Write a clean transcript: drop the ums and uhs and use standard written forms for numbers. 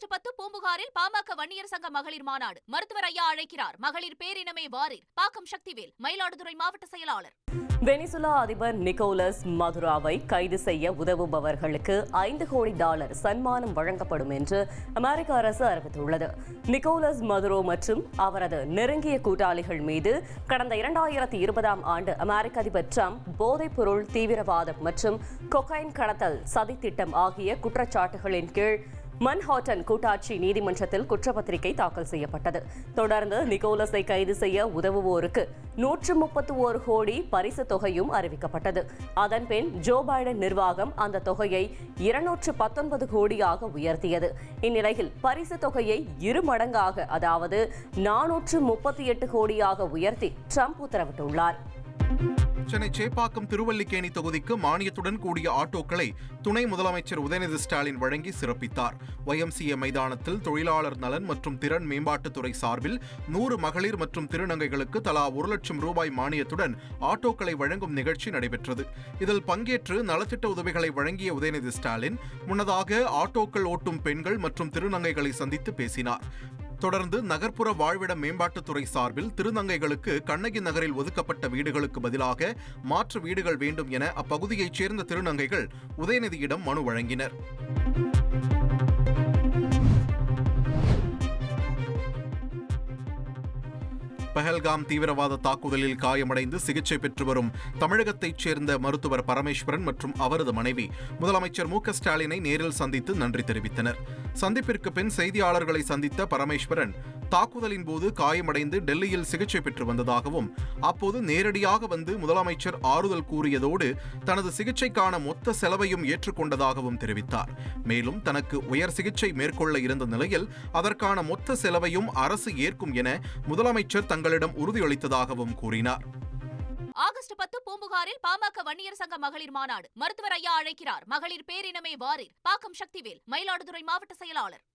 August 10 பூம்புகாரில் PMK Vanniyar சங்க மகளிர் மாநாடு. மருத்துவர் ஐயா அழைக்கிறார். மகளிர் பேரினமே வாரீர். பாக்கம் சக்திவேல், மயிலாடுதுறை மாவட்ட செயலாளர். வெனிசுலா அதிபர் நிக்கோலஸ் மதுராவை கைது செய்ய உதவுபவர்களுக்கு $5 கோடி சன்மானம் வழங்கப்படும் என்று அமெரிக்க அரசு அறிவித்துள்ளது. நிக்கோலஸ் மதுரோ மற்றும் அவரது நெருங்கிய கூட்டாளிகள் மீது கடந்த 2020ஆம் ஆண்டு அமெரிக்க அதிபர் டிரம்ப் போதைப்பொருள், தீவிரவாதம் மற்றும் கொகைன் கடத்தல் சதித்திட்டம் ஆகிய குற்றச்சாட்டுகளின் கீழ் மன்ஹாட்டன் கூட்டாட்சி நீதிமன்றத்தில் குற்றப்பத்திரிகை தாக்கல் செய்யப்பட்டது. தொடர்ந்து நிக்கோலஸை கைது செய்ய உதவுவோருக்கு 131 கோடி பரிசு தொகையும் அறிவிக்கப்பட்டது. அதன்பின் ஜோ பைடன் நிர்வாகம் அந்த தொகையை 219 கோடியாக உயர்த்தியது. இந்நிலையில் பரிசு தொகையை 2 மடங்காக, அதாவது 438 கோடியாக உயர்த்தி ட்ரம்ப் உத்தரவிட்டுள்ளார். சென்னை சேப்பாக்கம் திருவல்லிக்கேணி தொகுதிக்கு மானியத்துடன் கூடிய ஆட்டோக்களை துணை முதலமைச்சர் உதயநிதி ஸ்டாலின் வழங்கி சிறப்பித்தார். YMCA மைதானத்தில் தொழிலாளர் நலன் மற்றும் திறன் மேம்பாட்டுத்துறை சார்பில் 100 மகளிர் மற்றும் திருநங்கைகளுக்கு தலா ₹1,00,000 மானியத்துடன் ஆட்டோக்களை வழங்கும் நிகழ்ச்சி நடைபெற்றது. இதில் பங்கேற்று நலத்திட்ட உதவிகளை வழங்கிய உதயநிதி ஸ்டாலின் முன்னதாக ஆட்டோக்கள் ஓட்டும் பெண்கள் மற்றும் திருநங்கைகளை சந்தித்து பேசினார். தொடர்ந்து நகர்ப்புற வாழ்விட மேம்பாட்டுத்துறை சார்பில் திருநங்கைகளுக்கு கண்ணகி நகரில் ஒதுக்கப்பட்ட வீடுகளுக்கு பதிலாக மாற்று வீடுகள் வேண்டும் என அப்பகுதியைச் சேர்ந்த திருநங்கைகள் உதயநிதியிடம் மனு வழங்கினர். பஹல்காம் தீவிரவாத தாக்குதலில் காயமடைந்து சிகிச்சை பெற்று வரும் தமிழகத்தைச் சேர்ந்த மருத்துவர் பரமேஸ்வரன் மற்றும் அவரது மனைவி முதலமைச்சர் மு க ஸ்டாலினை நேரில் சந்தித்து நன்றி தெரிவித்தனர். சந்திப்பிற்கு பின் செய்தியாளர்களை சந்தித்த பரமேஸ்வரன் தாக்குதலின் போது காயமடைந்து டெல்லியில் சிகிச்சை பெற்று வந்ததாகவும், அப்போது நேரடியாக வந்து முதலமைச்சர் ஆறுதல் கூறியதோடு தனது சிகிச்சைக்கான மொத்த செலவையும் ஏற்றுக்கொண்டதாகவும் தெரிவித்தார். மேலும் தனக்கு உயர் சிகிச்சை மேற்கொள்ள இருந்த நிலையில் அதற்கான மொத்த செலவையும் அரசு ஏற்கும் என முதலமைச்சர் தங்களிடம் உறுதியளித்ததாகவும் கூறினார். ஆகஸ்ட் 10 பூம்புகாரில் பாமக வன்னியர் சங்க மகளிர் மாநாடு. மருத்துவர் ஐயா அழைக்கிறார். மகளிர் பேரினமே வாரீர். பாக்கம் சக்திவேல், மயிலாடுதுறை மாவட்ட செயலாளர்.